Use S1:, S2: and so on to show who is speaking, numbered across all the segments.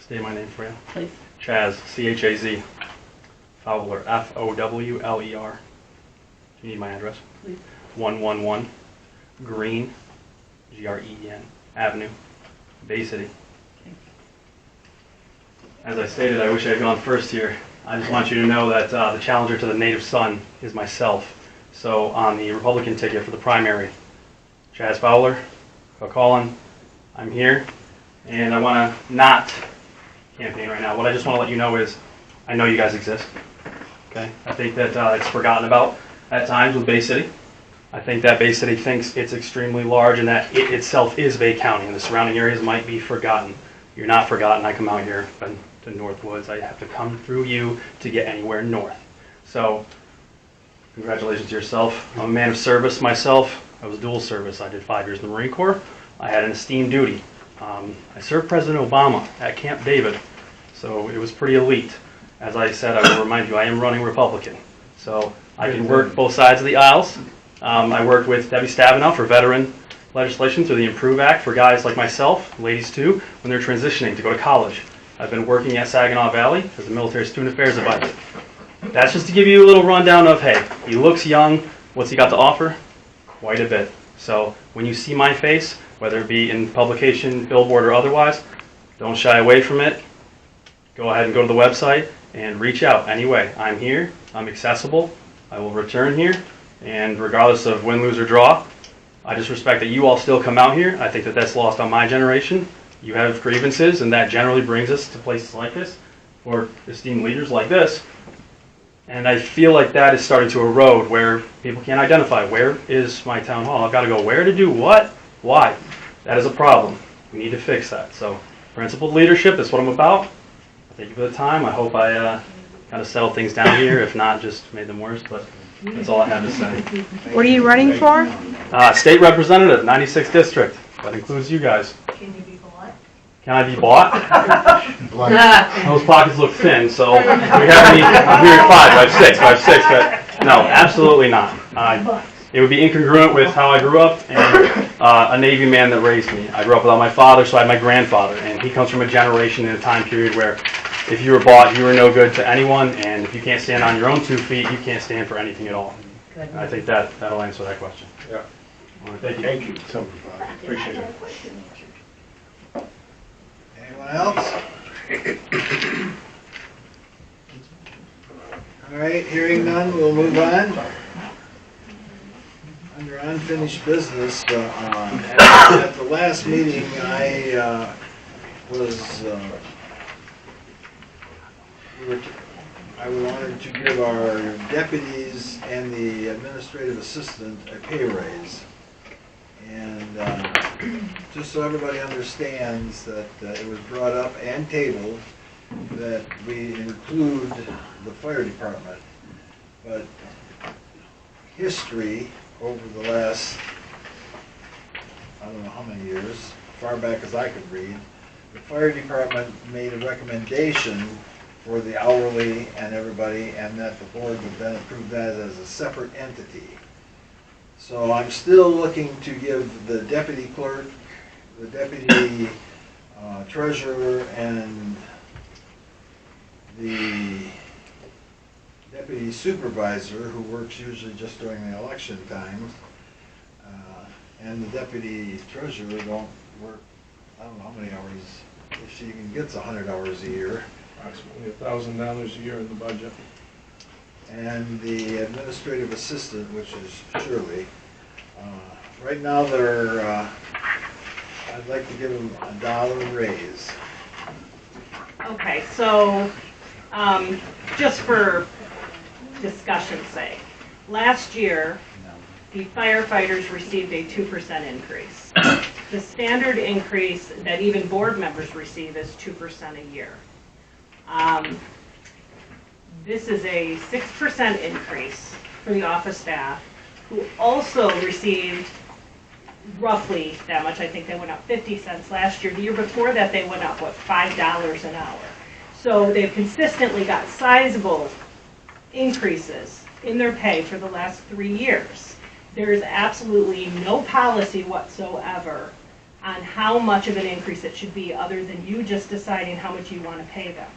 S1: State my name for you.
S2: Please.
S1: Chaz, C-H-A-Z. Fowler, F-O-W-L-E-R. Do you need my address?
S2: Please.
S1: 111 Green, G-R-E-E-N, Avenue, Bay City.
S2: Okay.
S1: As I stated, I wish I had gone first here. I just want you to know that the challenger to the native son is myself. So on the Republican ticket for the primary, Chaz Fowler, Colin, I'm here, and I want to not campaign right now. What I just want to let you know is I know you guys exist. Okay? I think that it's forgotten about at times with Bay City. I think that Bay City thinks it's extremely large and that it itself is Bay County, and the surrounding areas might be forgotten. You're not forgotten. I come out here, been to Northwoods. I have to come through you to get anywhere north. So, congratulations to yourself. I'm a man of service myself. I was dual service. I did 5 years in the Marine Corps. I had an esteemed duty. I served President Obama at Camp David, so it was pretty elite. As I said, I will remind you, I am running Republican. So I can work both sides of the aisles. I worked with Debbie Stabenow for veteran legislation through the Improve Act for guys like myself, ladies too, when they're transitioning to go to college. I've been working at Saginaw Valley as a military student affairs advisor. That's just to give you a little rundown of, hey, he looks young. What's he got to offer? Quite a bit. So when you see my face, whether it be in publication, billboard, or otherwise, don't shy away from it. Go ahead and go to the website and reach out. Anyway, I'm here. I'm accessible. I will return here. And regardless of win, lose, or draw, I just respect that you all still come out here. I think that that's lost on my generation. You have grievances, and that generally brings us to places like this, or esteemed leaders like this. And I feel like that is starting to erode, where people can't identify, where is my town hall? I've got to go where to do what? Why? That is a problem. We need to fix that. So principled leadership is what I'm about. Thank you for the time. I hope I kind of settled things down here. If not, just made them worse. But that's all I have to say.
S3: What are you running for?
S1: State representative, 96th district. That includes you guys.
S4: Can you be bought?
S1: Can I be bought? Those pockets look thin, so if we have any, I'm here at 5, I have 6, but no, absolutely not. It would be incongruent with how I grew up and a Navy man that raised me. I grew up without my father, so I had my grandfather, and he comes from a generation in a time period where if you were bought, you were no good to anyone, and if you can't stand on your own 2 feet, you can't stand for anything at all. And I think that'll answer that question.
S5: Yeah.
S1: Thank you.
S5: Thank you. So, appreciate it.
S6: Anyone else? All right, hearing none, we'll move on. Under unfinished business, at the last meeting, I wanted to give our deputies and the administrative assistant a pay raise. And just so everybody understands that it was brought up and tabled that we include the fire department. But history over the last, I don't know how many years, far back as I could read, the fire department made a recommendation for the hourly and everybody, and that the board would then approve that as a separate entity. So I'm still looking to give the deputy clerk, the deputy treasurer, and the deputy supervisor, who works usually just during the election times, and the deputy treasurer don't work, I don't know how many hours, if she even gets 100 hours a year.
S5: Approximately $1,000 a year in the budget.
S6: And the administrative assistant, which is Shirley. Right now they're, I'd like to give them $1 raise.
S4: Okay, so just for discussion's sake, last year the firefighters received a 2% increase. The standard increase that even board members receive is 2% a year. This is a 6% increase for the office staff, who also received roughly that much. I think they went up 50 cents last year. The year before that, they went up, what, $5 an hour. So they've consistently got sizable increases in their pay for the last 3 years. There is absolutely no policy whatsoever on how much of an increase it should be, other than you just deciding how much you want to pay them.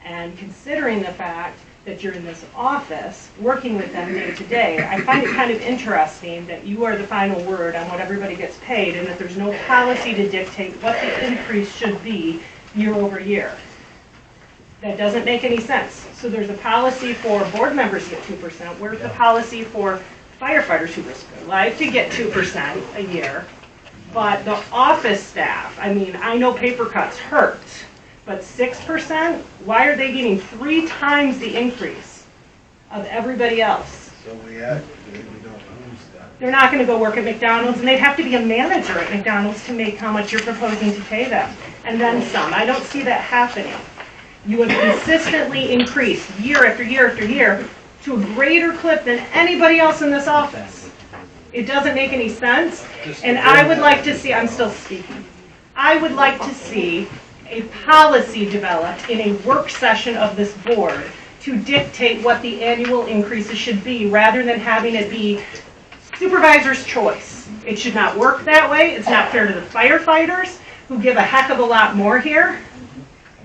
S4: And considering the fact that you're in this office, working with them day to day, I find it kind of interesting that you are the final word on what everybody gets paid, and that there's no policy to dictate what the increase should be year over year. That doesn't make any sense. So there's a policy for board members to get 2%. Where's the policy for firefighters who risk their life to get 2% a year? But the office staff, I mean, I know paper cuts hurt, but 6%? Why are they getting 3 times the increase of everybody else?
S6: So we don't lose that.
S4: They're not going to go work at McDonald's, and they'd have to be a manager at McDonald's to make how much you're proposing to pay them, and then some. I don't see that happening. You have consistently increased year after year after year to a greater clip than anybody else in this office. It doesn't make any sense, and I would like to see, I'm still speaking, I would like to see a policy developed in a work session of this board to dictate what the annual increases should be, rather than having it be supervisor's choice. It should not work that way. It's not fair to the firefighters, who give a heck of a lot more here.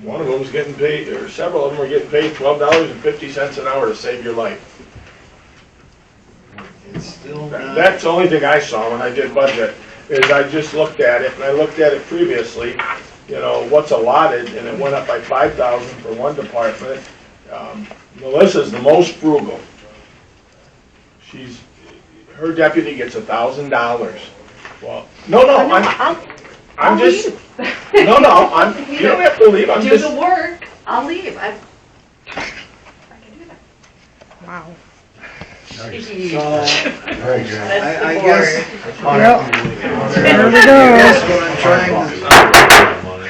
S5: One of them's getting paid, or several of them are getting paid $12.50 an hour to save your life.
S6: It's still not.
S5: That's the only thing I saw when I did budget, is I just looked at it, and I looked at it previously, you know, what's allotted, and it went up by $5,000 for one department. Melissa's the most frugal. Her deputy gets $1,000. Well, no, I'm just, you don't have to leave, I'm
S2: Do
S5: just.
S2: the work, I'll leave. I can do that.
S3: Wow.
S6: So,
S2: That's
S6: I
S2: the
S6: guess,
S3: There we
S6: I
S3: go.
S6: guess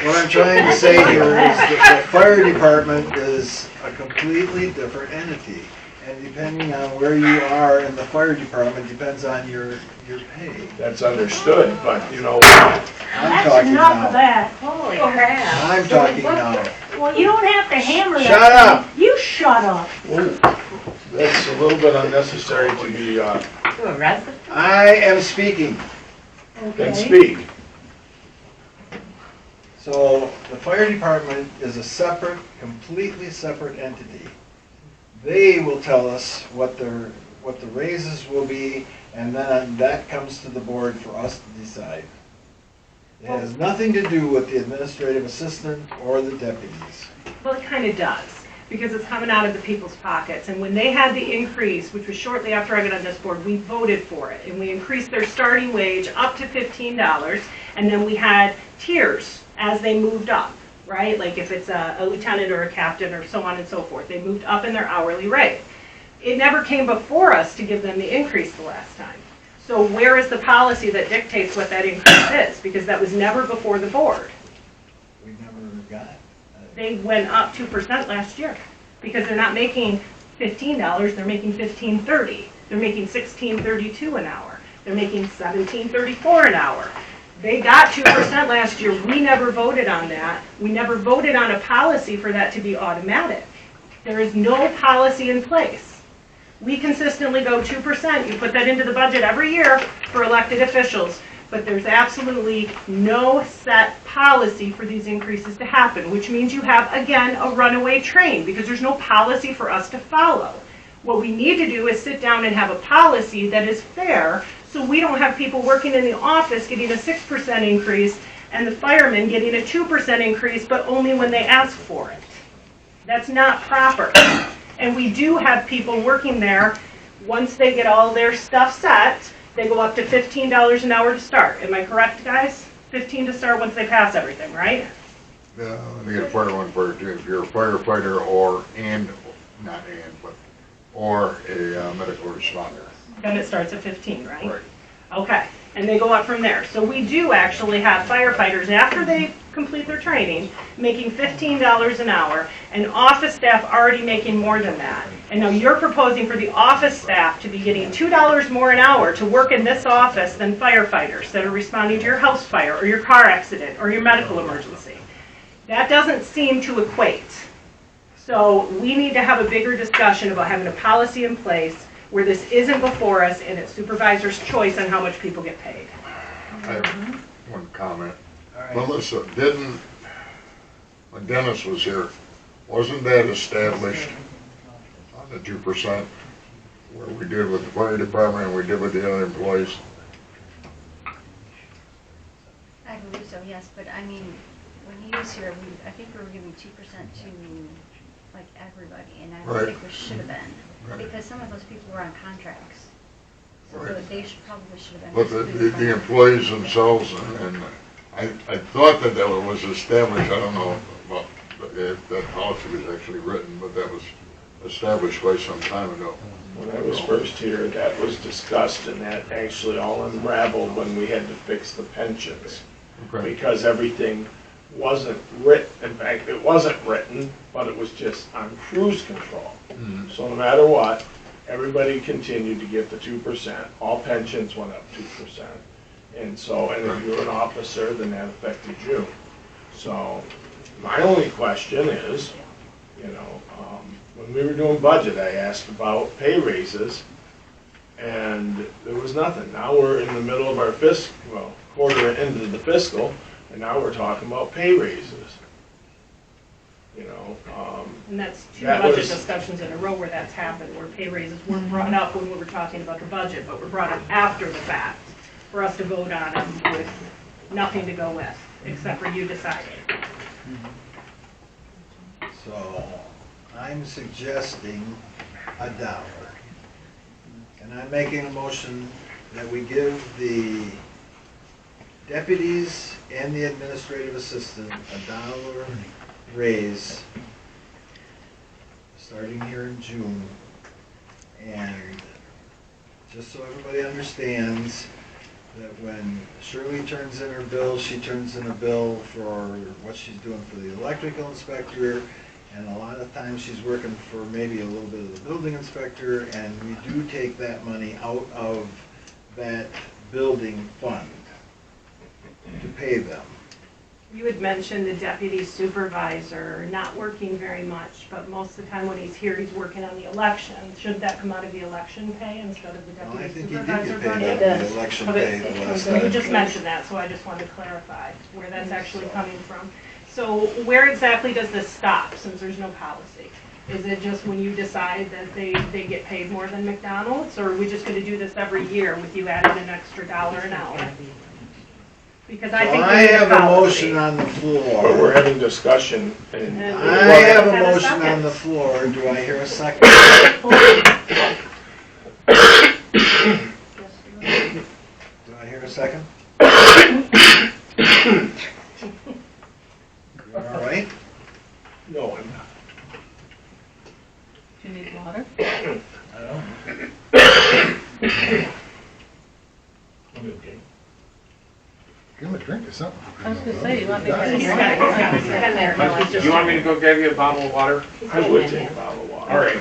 S6: what I'm trying to say here is that the fire department is a completely different entity. And depending on where you are in the fire department depends on your pay.
S5: That's understood, but, you know,
S6: I'm talking now.
S7: that.
S2: Holy crap.
S6: I'm talking now.
S7: Well, you don't have to hammer that.
S6: Shut up!
S7: You shut up.
S5: that's a little bit unnecessary to be,
S2: You arrested?
S6: I am speaking.
S5: can speak.
S6: So the fire department is a separate, completely separate entity. They will tell us what the raises will be, and then that comes to the board for us to decide. It has nothing to do with the administrative assistant or the deputies.
S4: Well, it kind of does, because it's coming out of the people's pockets. And when they had the increase, which was shortly after I got on this board, we voted for it. And we increased their starting wage up to $15, and then we had tiers as they moved up, right? Like if it's a lieutenant or a captain or so on and so forth, they moved up in their hourly rate. It never came before us to give them the increase the last time. So where is the policy that dictates what that increase is? Because that was never before the board.
S6: We never got it.
S4: They went up 2% last year, because they're not making $15, they're making $15.30. They're making $16.32 an hour. They're making $17.34 an hour. They got 2% last year. We never voted on that. We never voted on a policy for that to be automatic. There is no policy in place. We consistently go 2%. You put that into the budget every year for elected officials, but there's absolutely no set policy for these increases to happen, which means you have, again, a runaway train, because there's no policy for us to follow. What we need to do is sit down and have a policy that is fair, so we don't have people working in the office getting a 6% increase and the firemen getting a 2% increase, but only when they ask for it. That's not proper. And we do have people working there, once they get all their stuff set, they go up to $15 an hour to start. Am I correct, guys? 15 to start once they pass everything, right?
S8: Let me get a fire one for you. If you're a firefighter or a medical responder.
S4: Then it starts at 15, right?
S8: Right.
S4: Okay, and they go up from there. So we do actually have firefighters, after they complete their training, making $15 an hour, and office staff already making more than that. And now you're proposing for the office staff to be getting $2 more an hour to work in this office than firefighters that are responding to your house fire or your car accident or your medical emergency. That doesn't seem to equate. So we need to have a bigger discussion about having a policy in place where this isn't before us and it's supervisor's choice on how much people get paid.
S8: one comment.
S6: All right.
S8: Melissa, when Dennis was here, wasn't that established on the 2%? Where we did with the fire department and we did with the other employees?
S2: I believe so, yes, but I mean, when he was here, I think we were giving 2% to, like, everybody, and I
S8: Right.
S2: don't think we should have been.
S8: Right.
S2: Because some of those people were on contracts. So
S8: Right.
S2: they probably should have been.
S8: But the employees themselves, and I thought that was established, I don't know about if that policy was actually written, but that was established quite some time ago.
S5: When I was first here, that was discussed and that actually all unraveled when we had to fix the pensions.
S8: Okay.
S5: Because everything wasn't written, in fact, it wasn't written, but it was just on cruise control.
S8: Mhm.
S5: So no matter what, everybody continued to get the 2%, all pensions went up 2%. And so, and if you were an officer, then that affected you. So, my only question is, you know, when we were doing budget, I asked about pay raises, and there was nothing. Now we're in the middle of our quarter into the fiscal, and now we're talking about pay raises. You know,
S4: And that's two
S5: That
S4: budget
S5: was-
S4: discussions in a row where that's happened, where pay raises weren't brought up when we were talking about the budget, but were brought up after the fact for us to vote on them with nothing to go with, except for you deciding.
S6: So I'm suggesting $1. And I'm making a motion that we give the deputies and the administrative assistant $1 raise starting here in June. And just so everybody understands that when Shirley turns in her bill, she turns in a bill for what she's doing for the electrical inspector, and a lot of times she's working for maybe a little bit of the building inspector, and we do take that money out of that building fund to pay them.
S4: You had mentioned the deputy supervisor not working very much, but most of the time when he's here, he's working on the election. Shouldn't that come out of the election pay instead of the
S6: Well, I
S4: deputy
S6: think he did
S4: supervisor
S6: get paid
S4: budget?
S6: out of the election pay the last time.
S4: You just mentioned that, so I just wanted to clarify where that's actually coming from. So where exactly does this stop, since there's no policy? Is it just when you decide that they get paid more than McDonald's, or are we just gonna do this every year with you adding an extra $1 an hour? Because I
S6: So
S4: think
S6: I
S4: we need a
S6: have a
S4: policy.
S6: motion on the
S5: but we're
S6: floor.
S5: having discussion, and
S4: And
S6: I
S4: we
S6: have a
S4: had
S6: motion
S4: second.
S6: on the floor. Do I hear a second? Do I hear a second? You all right?
S5: no, I'm not.
S7: Do you need water?
S6: I don't.
S5: I'm okay.
S3: Give him a drink or something.
S7: I was gonna say, you want me to?
S4: He's got it, he's got it. No, it's just-
S9: You want me to go get you a bottle of water?
S5: I would take a bottle of water.
S9: All right.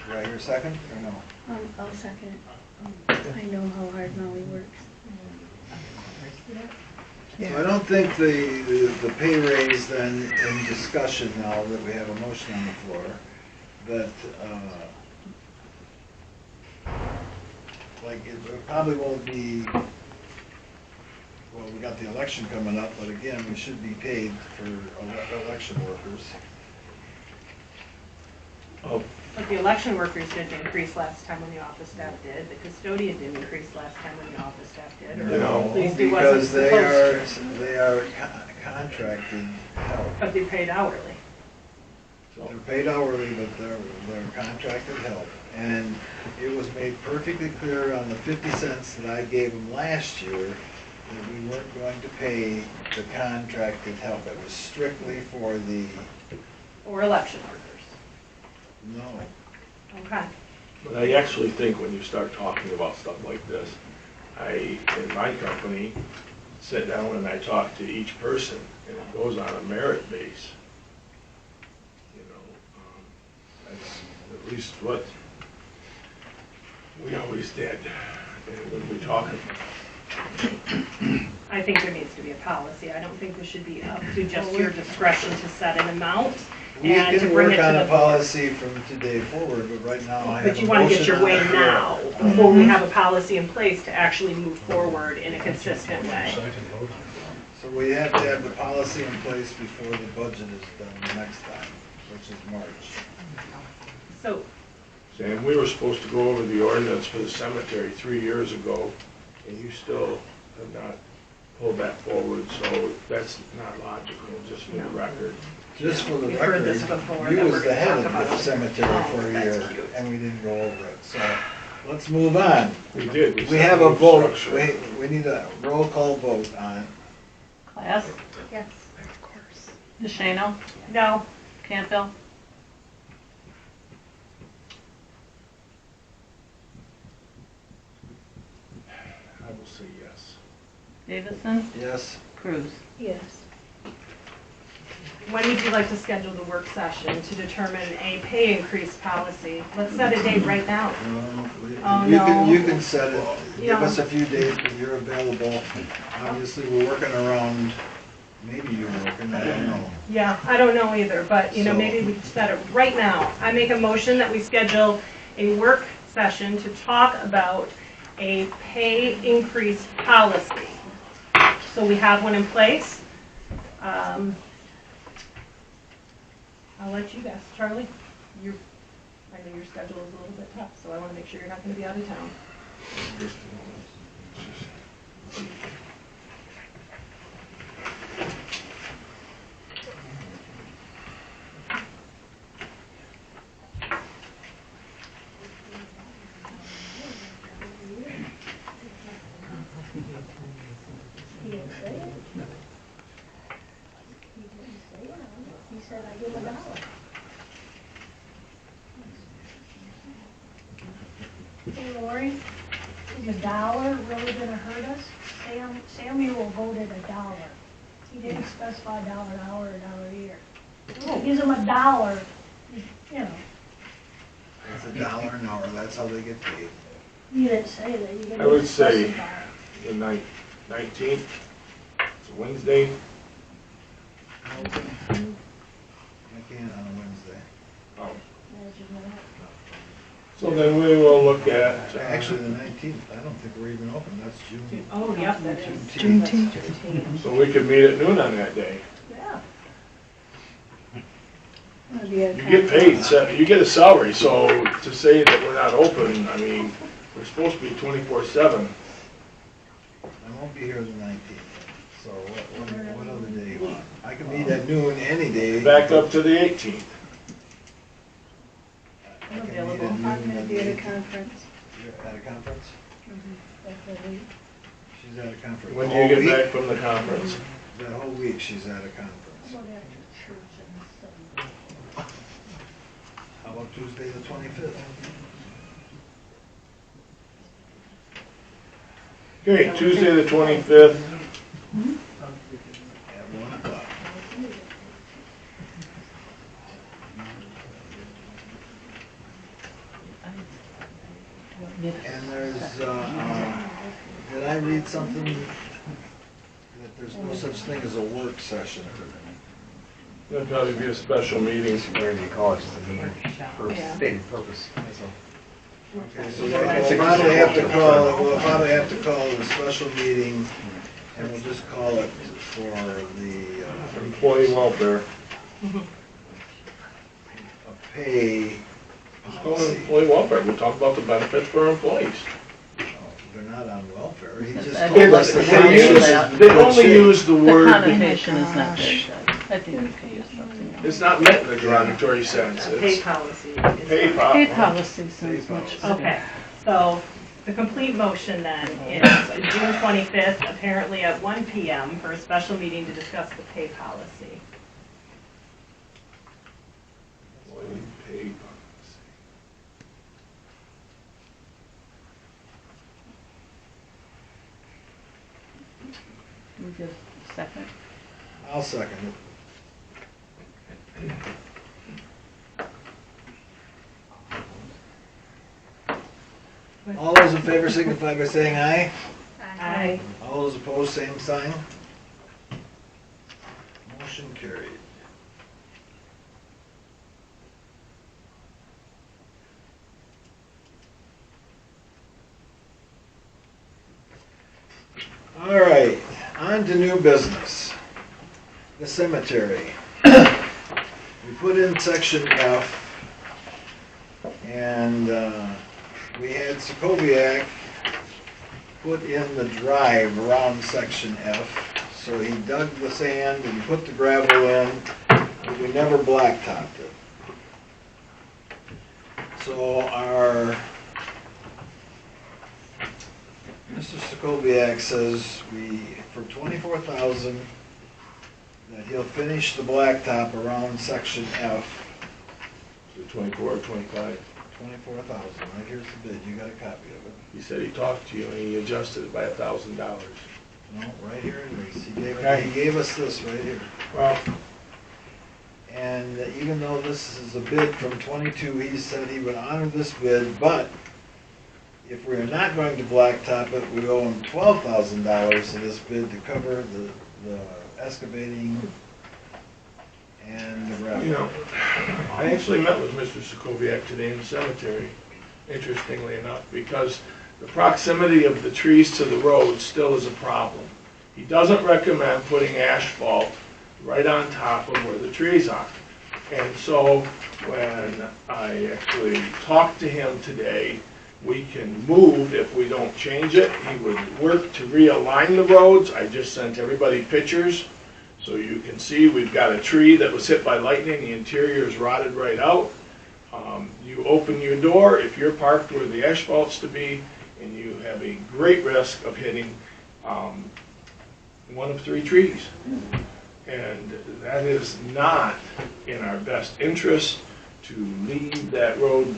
S6: Do I hear a second or no?
S10: I'll second. I know how hard Molly works.
S6: So I don't think the pay raise then in discussion now that we have a motion on the floor, that, like, it probably won't be, well, we got the election coming up, but again, we should be paid for election workers.
S5: Oh,
S4: But the election workers didn't increase last time when the office staff did, the custodian didn't increase last time when the office staff did, or
S5: No,
S4: at least it wasn't
S6: Because
S4: supposed to.
S6: they are contracted help.
S4: But they're paid hourly.
S6: They're paid hourly, but they're contracted help. And it was made perfectly clear on the 50 cents that I gave them last year that we weren't going to pay the contracted help. It was strictly for the,
S4: Or election workers.
S6: no.
S4: Okay.
S5: but I actually think when you start talking about stuff like this, in my company, sit down and I talk to each person, and it goes on a merit base. You know, that's at least what we always did, and when we talk.
S4: I think there needs to be a policy. I don't think this should be up to just your discretion to set an amount
S6: We
S4: and to
S6: can
S4: bring
S6: work
S4: it
S6: on
S4: to
S6: a
S4: the board.
S6: policy from today forward, but right now I have a motion.
S4: But you want to get your
S6: on the
S4: way
S6: floor.
S4: now,
S6: I
S4: before we have a policy in place to actually move forward in a consistent way.
S6: So we have to have the policy in place before the budget is done next time, which is March.
S4: So,
S5: Sam, we were supposed to go over the ordinance for the cemetery 3 years ago, and you still have not pulled that forward, so that's not logical, just for the record.
S6: Just for the
S4: We've heard
S6: record,
S4: this before,
S6: you
S4: that
S6: was
S4: we're
S6: the
S4: gonna
S6: head
S4: talk
S6: of
S4: about
S6: the
S4: it.
S6: cemetery for a
S4: that's
S6: year,
S4: cute.
S6: and we didn't go over it, so let's move on.
S5: We did.
S6: We
S5: set
S6: have
S5: the
S6: a vote,
S5: structure.
S6: we need a roll call vote on it.
S7: Class,
S2: Yes.
S7: DeShano,
S4: no,
S7: Campbell,
S5: I will say yes.
S7: Davison,
S6: Yes?
S7: Cruz.
S10: Yes.
S4: when would you like to schedule the work session to determine a pay increase policy? Let's set a date right now. Oh,
S6: You
S4: no.
S6: can set it, give
S4: Yeah.
S6: us a few days when you're available. Obviously, we're working around, maybe you're working, I don't know.
S4: Yeah, I don't know either, but, you know,
S6: So-
S4: maybe we set it right now. I make a motion that we schedule a work session to talk about a pay increase policy. So we have one in place. I'll let you guess. Charlie, I know your schedule is a little bit tough, so I want to make sure you're not going to be out of town.
S10: He didn't say it. He didn't say it. He said, I give a dollar. Hey, Lori, is a dollar really gonna hurt us? Samuel voted a dollar. He didn't specify a dollar an hour or a dollar a year. He gives him a dollar, you know,
S6: It's $1 an hour, that's how they get paid.
S10: you didn't say that. You didn't
S5: I would say-
S10: specify.
S5: The 19th, it's a Wednesday.
S6: I can't on a Wednesday.
S5: Oh.
S10: Imagine that.
S5: So then we will look at,
S6: Actually, the 19th, I don't think we're even open, that's June.
S4: Oh, yep, that is.
S6: Juneteenth.
S4: That's Juneteenth.
S5: so we could meet at noon on that day.
S4: Yeah.
S5: You get paid, you get a salary, so to say that we're not open, I mean, we're supposed to be 24/7.
S6: I won't be here the 19th, so what other day you want? I can meet at noon any day.
S5: Back up to the 18th.
S6: I can meet at
S4: Available.
S6: noon
S10: I'm gonna
S6: on
S10: be at a
S6: the-
S10: conference.
S6: You're at a conference?
S10: That week.
S6: She's at a conference.
S5: When do
S6: All
S5: you get
S6: week?
S5: back from the conference?
S6: That whole week she's at a conference.
S10: Go down to church and stuff.
S6: How about Tuesday the 25th?
S5: Okay, Tuesday the 25th.
S6: At 1 o'clock. And there's, did I read something that there's no such thing as a work session?
S5: It'll probably be a special meeting.
S9: Whatever you call it, just a meeting for
S4: Yeah.
S9: stated purpose, that's all.
S6: Okay, so we'll probably have to call it a special meeting, and we'll just call it for the,
S5: Employee welfare.
S6: a pay.
S5: It's called employee welfare. We'll talk about the benefits for our employees.
S6: Oh, they're not on welfare, he just
S7: I
S6: told
S7: think
S6: us the
S7: that's-
S5: They use,
S6: conditions.
S5: they only use the
S7: The
S5: word,
S7: connotation is not very good. I think we can use something else.
S5: it's not meant in a derogatory sense.
S4: A pay
S5: It's
S4: policy. is
S5: pay
S4: fine.
S7: Pay
S5: pop.
S7: policy sounds much better.
S4: Okay, so the complete motion then is June 25th, apparently at 1 PM for a special meeting to discuss the pay policy.
S5: Pay.
S7: We just second.
S6: I'll second it. All those in favor signify by saying aye.
S4: Aye.
S6: All those opposed, same sign. Motion carried. On to new business. The cemetery. We put in section F, and we had Sokoviak put in the drive around section F. So he dug the sand and put the gravel in, but we never blacktopped it. So our Mr. Sokoviak says for $24,000, that he'll finish the blacktop around section F.
S5: 24 or 25.
S6: 24,000, right here's the bid, you got a copy of it.
S5: He said he talked to you and he adjusted it by $1,000.
S6: No, right here it is,
S5: Okay.
S6: he gave us this right here.
S5: Well,
S6: And even though this is a bid from 22, he said he would honor this bid, but if we're not going to blacktop it, we owe him $12,000 of this bid to cover the excavating and the gravel.
S5: you know, I actually met with Mr. Sokoviak today in the cemetery, interestingly enough, because the proximity of the trees to the road still is a problem. He doesn't recommend putting asphalt right on top of where the trees are. And so when I actually talked to him today, we can move if we don't change it. He would work to realign the roads. I just sent everybody pictures so you can see we've got a tree that was hit by lightning. The interior is rotted right out. You open your door if you're parked where the asphalt's to be, and you have a great risk of hitting one of 3 trees. And that is not in our best interest to leave that road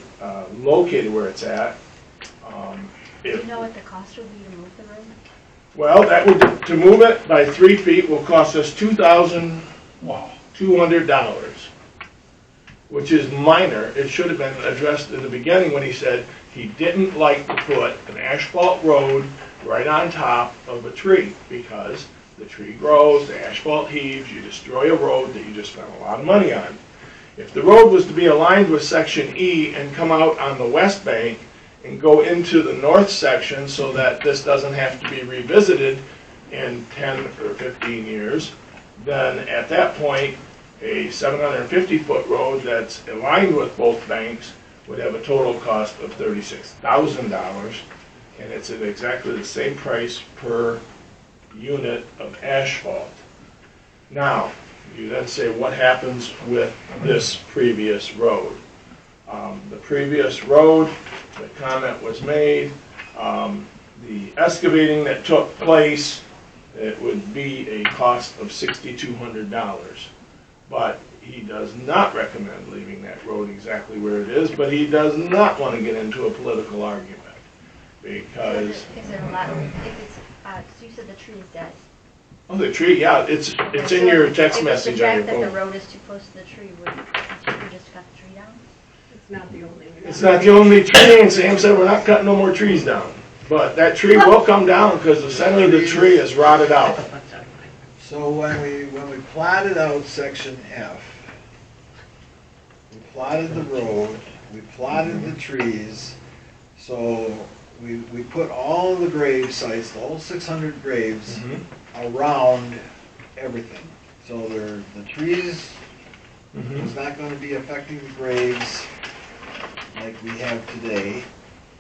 S5: located where it's at.
S2: Do you know what the cost would be to move the road?
S5: Well, that would, to move it by 3 feet will cost us $2,200, which is minor. It should have been addressed in the beginning when he said he didn't like to put an asphalt road right on top of a tree because the tree grows, the asphalt heaves, you destroy a road that you just spent a lot of money on. If the road was to be aligned with section E and come out on the west bank and go into the north section so that this doesn't have to be revisited in 10 or 15 years, then at that point, a 750-foot road that's aligned with both banks would have a total cost of $36,000, and it's at exactly the same price per unit of asphalt. Now, you then say, what happens with this previous road? The previous road, the comment was made, the excavating that took place, it would be a cost of $6,200. But he does not recommend leaving that road exactly where it is, but he does not want to get into a political argument. Because...
S2: Is it a lot, if it's, so you said the tree is dead.
S5: Oh, the tree, yeah, it's in your text message on your
S2: If it's the fact that the
S5: phone.
S2: road is too close to the tree, would you just cut the tree down?
S4: It's not the only.
S5: It's not the only tree, and Sam said we're not cutting no more trees down. But that tree will come down because the center of the tree is rotted out.
S6: So when we plotted out section F, we plotted the road, we plotted the trees, so we put all the grave sites, all 600 graves around everything. So the trees is not going to be affecting the graves like we have today.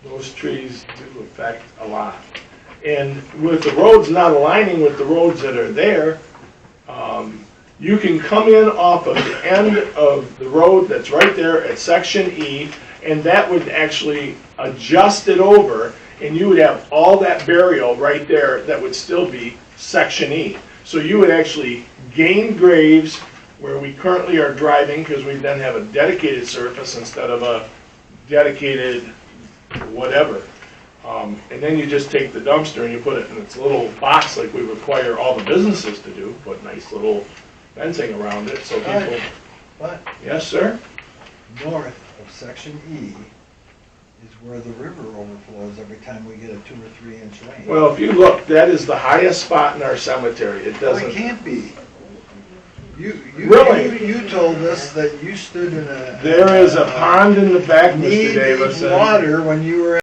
S5: Those trees do affect a lot. And with the roads not aligning with the roads that are there, you can come in off of the end of the road that's right there at section E, and that would actually adjust it over, and you would have all that burial right there that would still be section E. So you would actually gain graves where we currently are driving, because we then have a dedicated surface instead of a dedicated whatever. And then you just take the dumpster and you put it in its little box like we require all the businesses to do, put nice little fencing around it so people...
S6: But
S5: Yes, sir?
S6: north of section E is where the river overflows every time we get a 2 or 3 inch rain.
S5: Well, if you look, that is the highest spot in our cemetery. It
S6: Well,
S5: doesn't...
S6: it can't be.
S5: Really?
S6: You told us that you stood in a...
S5: There is a pond in the back, Mr.
S6: knee-deep
S5: Davison.
S6: water when you were